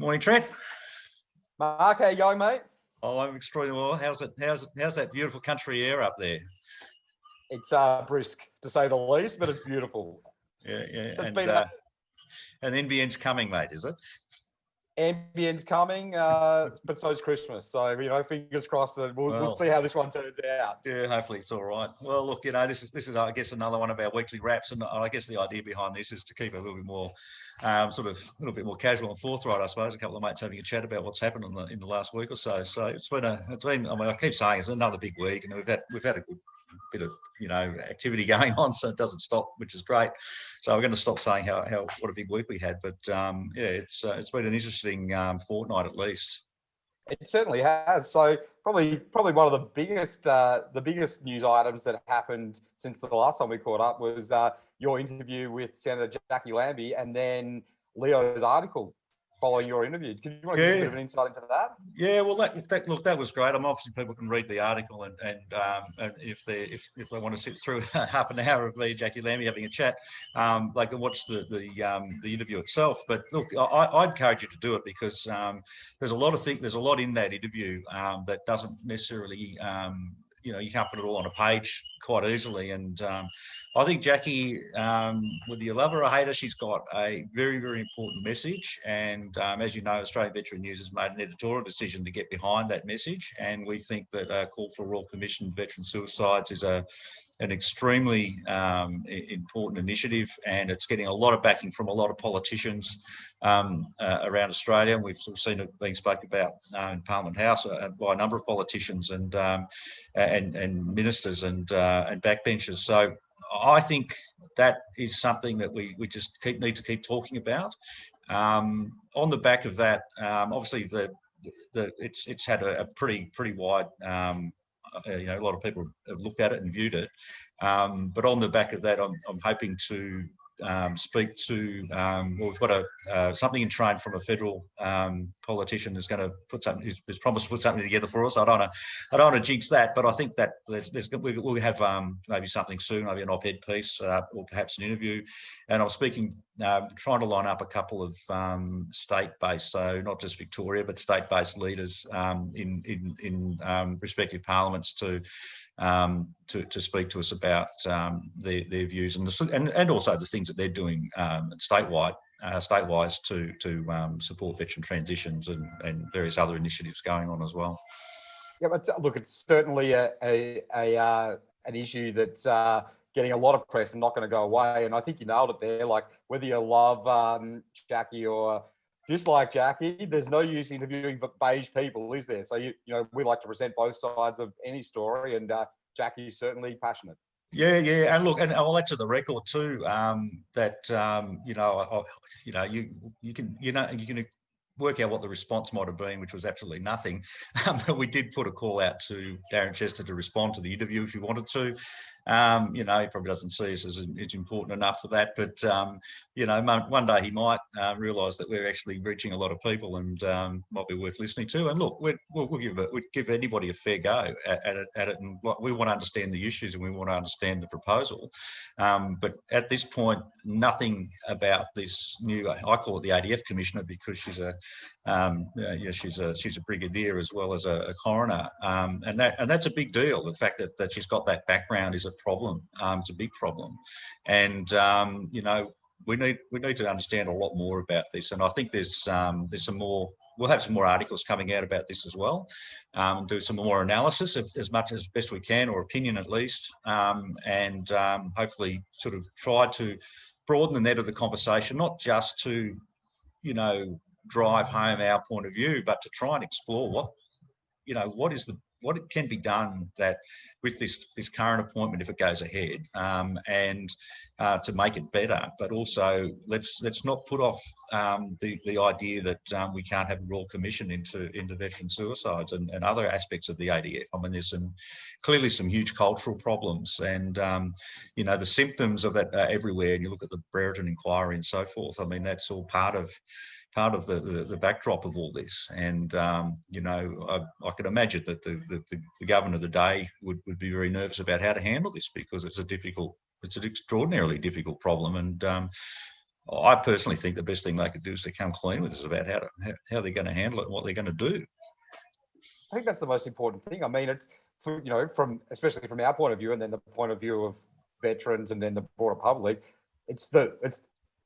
Morning, Trent. Mark, how you going, mate? Oh, I'm extraordinarily well. How's that beautiful country air up there? It's brisk, to say the least, but it's beautiful. Yeah. And NBN's coming, mate, is it? NBN's coming, but so's Christmas. So, fingers crossed that we'll see how this one turns out. Yeah, hopefully it's all right. Well, look, this is I guess another one of our weekly wraps, and I guess the idea behind this is to keep it a little bit more, a little bit more casual and forthright, I suppose. A couple of mates having a chat about what's happened in the last week or so. So it's been. I mean, I keep saying it's another big week, and we've had a good bit of activity going on, so it doesn't stop, which is great. So we're going to stop saying what a big week we had, but it's been an interesting fortnight at least. It certainly has. So probably one of the biggest news items that happened since the last time we caught up was your interview with Senator Jacqui Lambie, and then Leo's article following your interview. Can you want to give us a bit of an insight into that? Yeah, well, that was great. Obviously people can read the article, and if they want to sit through half an hour of me, Jacqui Lambie, having a chat, they can watch the interview itself. But look, I encourage you to do it because there's a lot in that interview that doesn't necessarily you can't put it all on a page quite easily. And I think Jacqui, whether you love her or hate her, she's got a very, very important message. And as you know, Australian Veteran News has made an editorial decision to get behind that message. And we think that a call for a Royal Commission of Veteran Suicides is an extremely important initiative, and it's getting a lot of backing from a lot of politicians around Australia. And we've sort of seen it being spoken about in Parliament House by a number of politicians and ministers and backbenchers. So I think that is something that we just need to keep talking about. On the back of that, obviously it's had a pretty wide. A lot of people have looked at it and viewed it, but on the back of that, I'm hoping to speak to. We've got something in train from a federal politician who's going to put something. Who's promised to put something together for us. I don't want to jinx that, but I think that we'll have maybe something soon, maybe an op-ed piece or perhaps an interview. And I'm speaking, trying to line up a couple of state-based, so not just Victoria, but state-based leaders in respective parliaments to speak to us about their views and also the things that they're doing statewide to support veteran transitions and various other initiatives going on as well. Yeah, but look, it's certainly an issue that's getting a lot of press and not going to go away. And I think you nailed it there. Like, whether you love Jacqui or dislike Jacqui, there's no use interviewing beige people, is there? So we like to present both sides of any story, and Jacqui is certainly passionate. Yeah, and look, and I'll add to the record too that you can work out what the response might have been, which was absolutely nothing. But we did put a call out to Darren Chester to respond to the interview if he wanted to. He probably doesn't see us as it's important enough for that, but one day he might realise that we're actually reaching a lot of people and might be worth listening to. And look, we'd give anybody a fair go at it, and we want to understand the issues and we want to understand the proposal. But at this point, nothing about this new. I call it the ADF commissioner because she's a brigadier as well as a coroner, and that's a big deal. The fact that she's got that background is a problem. It's a big problem, and we need to understand a lot more about this. And I think there's some more. We'll have some more articles coming out about this as well. Do some more analysis as much as best we can, or opinion at least, and hopefully sort of try to broaden the net of the conversation, not just to drive home our point of view, but to try and explore what can be done that with this current appointment, if it goes ahead, and to make it better. But also let's not put off the idea that we can't have a Royal Commission into veteran suicides and other aspects of the ADF. I mean, there's clearly some huge cultural problems, and the symptoms of that are everywhere. And you look at the Brereton inquiry and so forth. I mean, that's all part of the backdrop of all this. And I could imagine that the government of the day would be very nervous about how to handle this, because it's an extraordinarily difficult problem. And I personally think the best thing they could do is to come clean with us about how they're going to handle it and what they're going to do. I think that's the most important thing. I mean, it's especially from our point of view, and then the point of view of veterans, and then the broader public.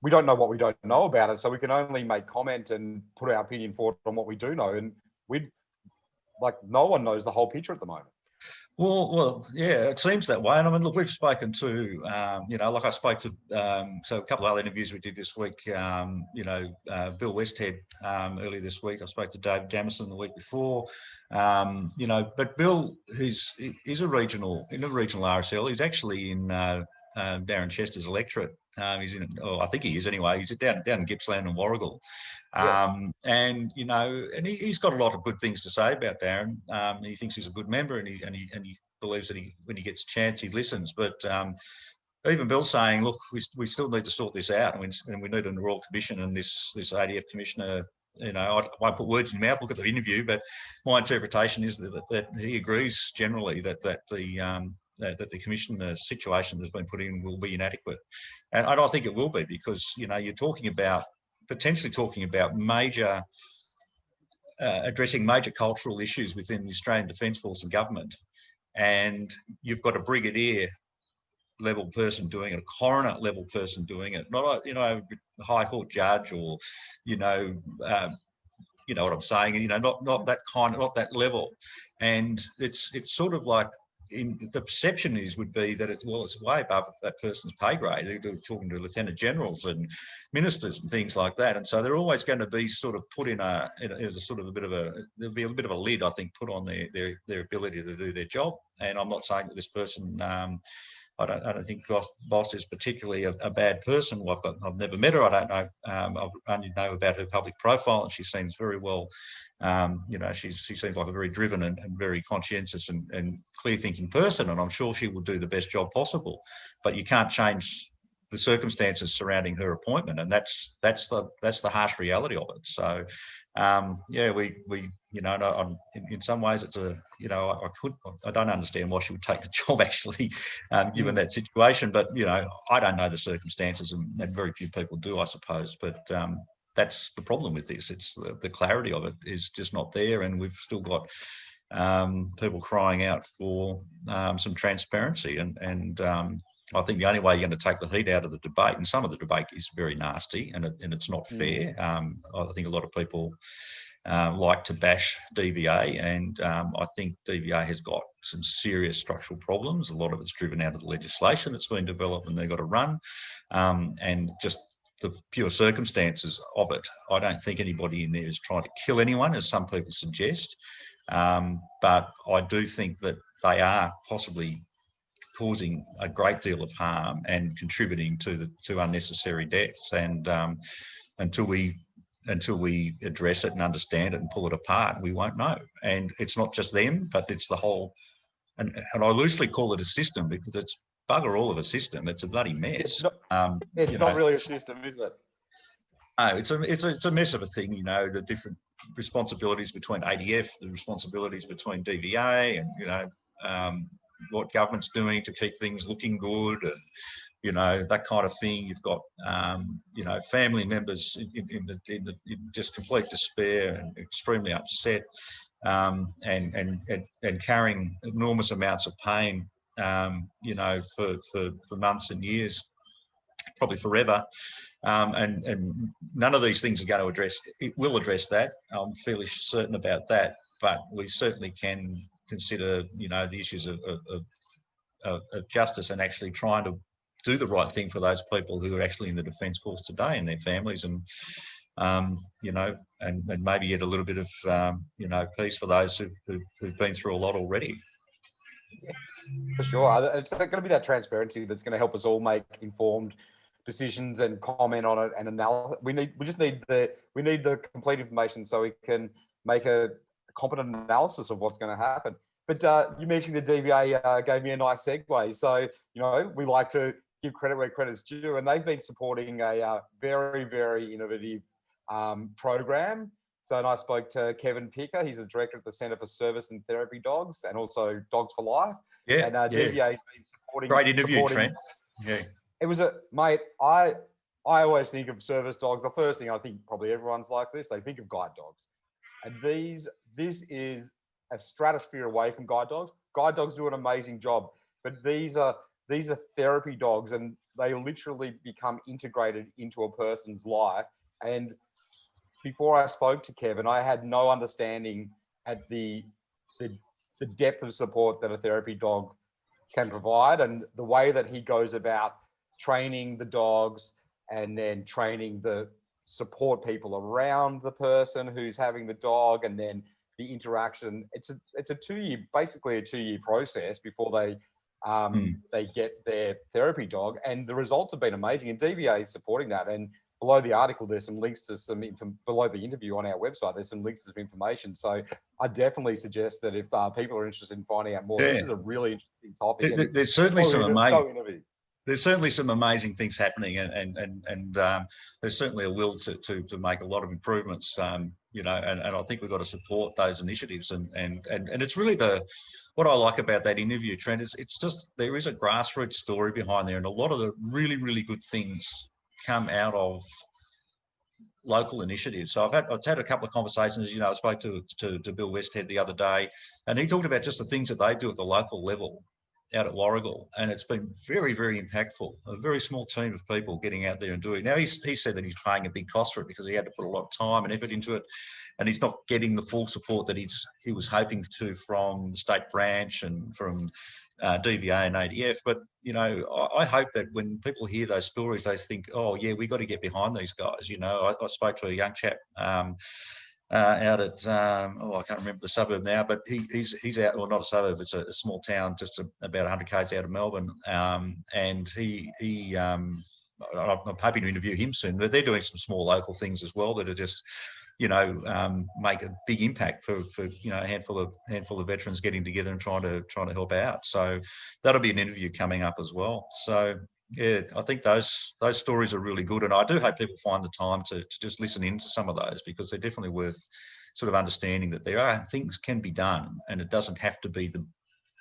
We don't know what we don't know about it, so we can only make comment and put our opinion forward on what we do know, and no one knows the whole picture at the moment. Well, yeah, it seems that way. And I mean, look, we've spoken to, like I spoke to, so a couple of other interviews we did this week, Bill Westhead earlier this week. I spoke to Dave Jamison the week before, but Bill, he's in a regional RSL. He's actually in Darren Chester's electorate. He's in, I think he is anyway. He's down in Gippsland and Warragul. And he's got a lot of good things to say about Darren. He thinks he's a good member, and he believes that when he gets a chance, he listens. But even Bill's saying, look, we still need to sort this out, and we need a Royal Commission and this ADF commissioner. I won't put words in your mouth. Look at the interview, but my interpretation is that he agrees generally that the commissioner situation that's been put in will be inadequate, and I don't think it will be, because you're potentially talking about addressing major cultural issues within the Australian Defence Force and government, and you've got a brigadier level person doing it, a coroner level person doing it, not a High Court judge, or you know what I'm saying, not that level. And it's sort of like, the perception would be that it's way above that person's pay grade. They're talking to lieutenant generals and ministers and things like that, and so they're always going to be sort of put in a sort of there'll be a bit of a lid, I think, put on their ability to do their job. And I'm not saying that this person, I don't think Boss is particularly a bad person. Well, I've never met her. I don't know. I only know about her public profile, and she seems very well. She seems like a very driven and very conscientious and clear-thinking person, and I'm sure she will do the best job possible. But you can't change the circumstances surrounding her appointment, and that's the harsh reality of it. So, in some ways, it's I don't understand why she would take the job, actually, given that situation. But I don't know the circumstances, and very few people do, I suppose. But that's the problem with this. It's the clarity of it is just not there, and we've still got people crying out for some transparency. And I think the only way you're going to take the heat out of the debate, and some of the debate is very nasty, and it's not fair. I think a lot of people like to bash DVA, and I think DVA has got some serious structural problems. A lot of it's driven out of the legislation that's been developed, and they've got to run, and just the pure circumstances of it. I don't think anybody in there is trying to kill anyone, as some people suggest, but I do think that they are possibly causing a great deal of harm and contributing to unnecessary deaths. And until we address it and understand it and pull it apart, we won't know. And it's not just them, but it's the whole. And I loosely call it a system, because it's bugger all of a system. It's a bloody mess. It's not really a system, is it? No, it's a mess of a thing. The different responsibilities between ADF, the responsibilities between DVA, and what government's doing to keep things looking good, and that kind of thing. You've got family members in just complete despair and extremely upset, and carrying enormous amounts of pain, for months and years, probably forever. And none of these things are going to address. It will address that. I'm fairly certain about that. But we certainly can consider, the issues of justice, and actually trying to do the right thing for those people who are actually in the Defence Force today and their families, and and maybe get a little bit of peace for those who've been through a lot already. Yeah, for sure. It's going to be that transparency that's going to help us all make informed decisions and comment on it and analysis. We need the complete information so we can make a competent analysis of what's going to happen. But you mentioned the DVA gave me a nice segue. So, we like to give credit where credit's due, and they've been supporting a very, very innovative program. So, and I spoke to Kevin Picker. He's the director of the Centre for Service and Therapy Dogs, and also Dogs for Life. Yeah, and DVA's been supporting. Great interview, Trent. Yeah, it was mate. I I always think of service dogs. The first thing I think probably everyone's like this, they think of guide dogs. And this is a stratosphere away from guide dogs. Guide dogs do an amazing job, but these are therapy dogs, and they literally become integrated into a person's life. And before I spoke to Kevin, I had no understanding at the depth of support that a therapy dog can provide, and the way that he goes about training the dogs and then training the support people around the person who's having the dog, and then the interaction. It's a 2-year, basically a 2-year process before they get their therapy dog, and the results have been amazing. And DVA is supporting that. And below the article, there's some links to below the interview on our website. There's some links to some information. So I definitely suggest that if people are interested in finding out more, this is a really interesting topic. There's certainly there's certainly some amazing things happening, and there's certainly a will to make a lot of improvements. And I think we've got to support those initiatives. And it's really what I like about that interview, Trent, is it's just there is a grassroots story behind there, and a lot of the really, really good things come out of local initiatives. So I've had a couple of conversations. I spoke to Bill Westhead the other day, and he talked about just the things that they do at the local level out at Warragul, and it's been very, very impactful. A very small team of people getting out there and doing. Now he said that he's paying a big cost for it because he had to put a lot of time and effort into it, and he's not getting the full support that he was hoping to from the state branch and from DVA and ADF. But I hope that when people hear those stories, they think, oh yeah, we got to get behind these guys. I spoke to a young chap out at I can't remember the suburb now, but he's out, well, not a suburb, it's a small town just about 100 k's out of Melbourne, and I'm hoping to interview him soon. But they're doing some small local things as well that are just make a big impact for a handful of veterans getting together and trying to help out. So that'll be an interview coming up as well. So yeah, I think those stories are really good, and I do hope people find the time to just listen into some of those, because they're definitely worth sort of understanding that there are things can be done, and it doesn't have to be the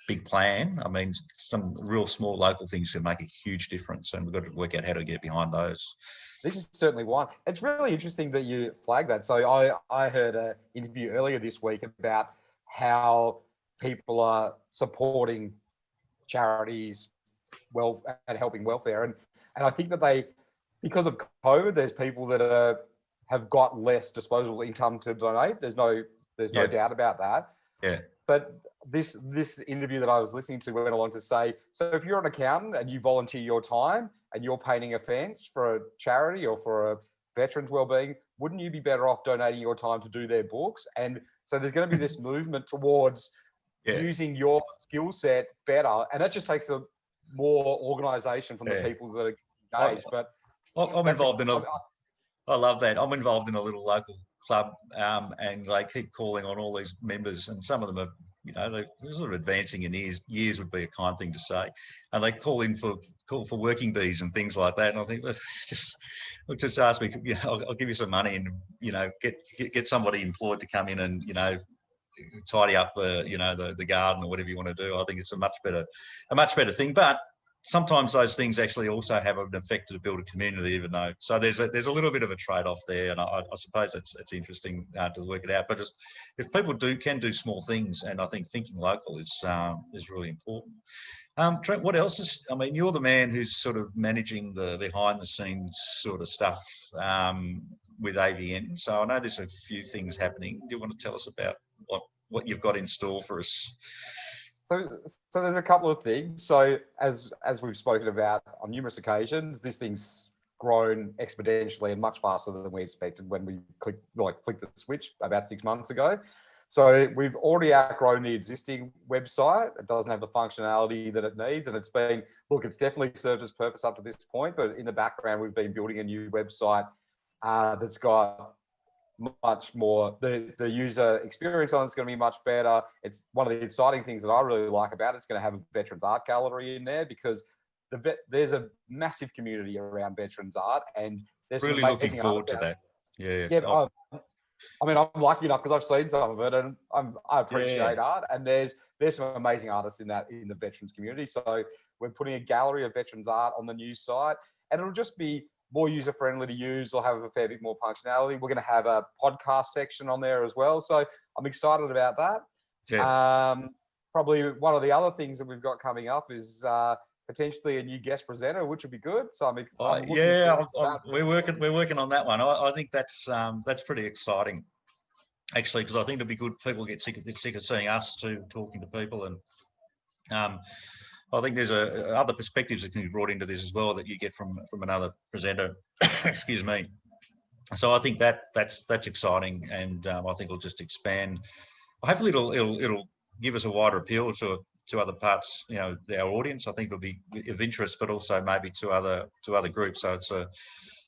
big plan. I mean, some real small local things can make a huge difference, and we've got to work out how to get behind those. This is certainly one. It's really interesting that you flagged that. So I heard an interview earlier this week about how people are supporting charities and helping welfare. And I think that because of COVID, there's people that have got less disposable income to donate. There's no doubt about that. Yeah. But this interview that I was listening to went along to say, so if you're an accountant and you volunteer your time and you're painting a fence for a charity or for a veterans wellbeing, wouldn't you be better off donating your time to do their books? And so there's going to be this movement towards using your skill set better. And that just takes more organisation from the people that are engaged. But I'm involved I love that. I'm involved in a little local club, and they keep calling on all these members, and some of them are, they're sort of advancing in years would be a kind thing to say, and they call for working bees and things like that. And I think, let's just ask me, I'll give you some money, and get somebody employed to come in and tidy up the garden or whatever you want to do. I think it's a much better thing. But sometimes those things actually also have an effect to build a community, even though. So there's a little bit of a trade-off there, and I suppose it's interesting to work it out. But just if people can do small things, and I think thinking local is really important. Trent, what else is? I mean, you're the man who's sort of managing the behind-the-scenes sort of stuff with AVN. So I know there's a few things happening. Do you want to tell us about what you've got in store for us? So there's a couple of things. So as we've spoken about on numerous occasions, this thing's grown exponentially and much faster than we expected when we clicked the switch about 6 months ago. So we've already outgrown the existing website. It doesn't have the functionality that it needs, and it's definitely served its purpose up to this point. But in the background, we've been building a new website that's got much more, the user experience on it's going to be much better. It's one of the exciting things that I really like about it. It's going to have a veterans art gallery in there, because there's a massive community around veterans art, and there's really looking forward to that. Yeah. I mean, I'm lucky enough because I've seen some of it, and I appreciate art, and there's some amazing artists in the veterans community. So we're putting a gallery of veterans art on the new site, and it'll just be more user friendly to use. We'll have a fair bit more functionality. We're going to have a podcast section on there as well. So I'm excited about that. Yeah. Probably one of the other things that we've got coming up is potentially a new guest presenter, which would be good. So I'm we're working on that one. I think that's pretty exciting, actually, because I think it'd be good. People get sick of seeing us talking to people, and I think there's other perspectives that can be brought into this as well that you get from another presenter. Excuse me. So I think that's exciting, and I think it'll just expand. Hopefully, it'll give us a wider appeal to other parts, our audience. I think it'll be of interest, but also maybe to other groups. So it's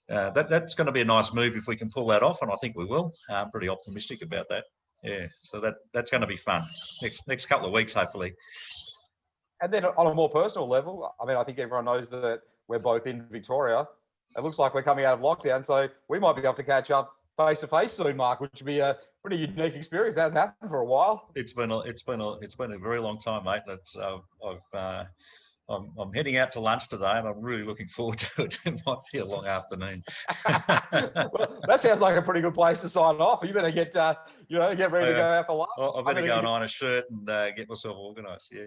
that's going to be a nice move if we can pull that off, and I think we will. I'm pretty optimistic about that. Yeah, so that's going to be fun next couple of weeks, hopefully. And then on a more personal level, I mean, I think everyone knows that we're both in Victoria. It looks like we're coming out of lockdown, so we might be able to catch up face to face soon, Mark, which would be a pretty unique experience. It hasn't happened for a while. It's been a very long time, mate. I'm heading out to lunch today, and I'm really looking forward to it. It might be a long afternoon. Well, that sounds like a pretty good place to sign off. You better get ready to go out for lunch. I better go and iron a shirt and get myself organised. Yeah.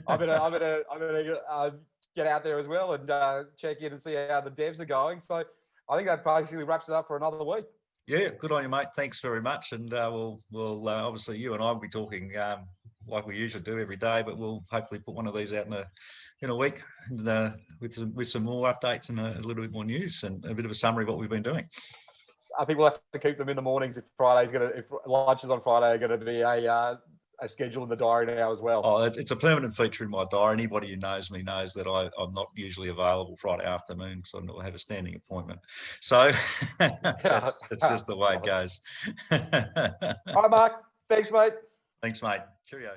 I better get out there as well and check in and see how the devs are going. So I think that basically wraps it up for another week. Yeah, good on you, mate. Thanks very much. And we'll obviously you and I will be talking like we usually do every day, but we'll hopefully put one of these out in a week and, with some more updates and a little bit more news and a bit of a summary of what we've been doing. I think we'll have to keep them in the mornings if lunches on Friday are going to be a schedule in the diary now as well. Oh, it's a permanent feature in my diary. Anybody who knows me knows that I'm not usually available Friday afternoon, so I have a standing appointment. So that's just the way it goes. All right, Mark. Thanks, mate. Thanks, mate. Cheerio.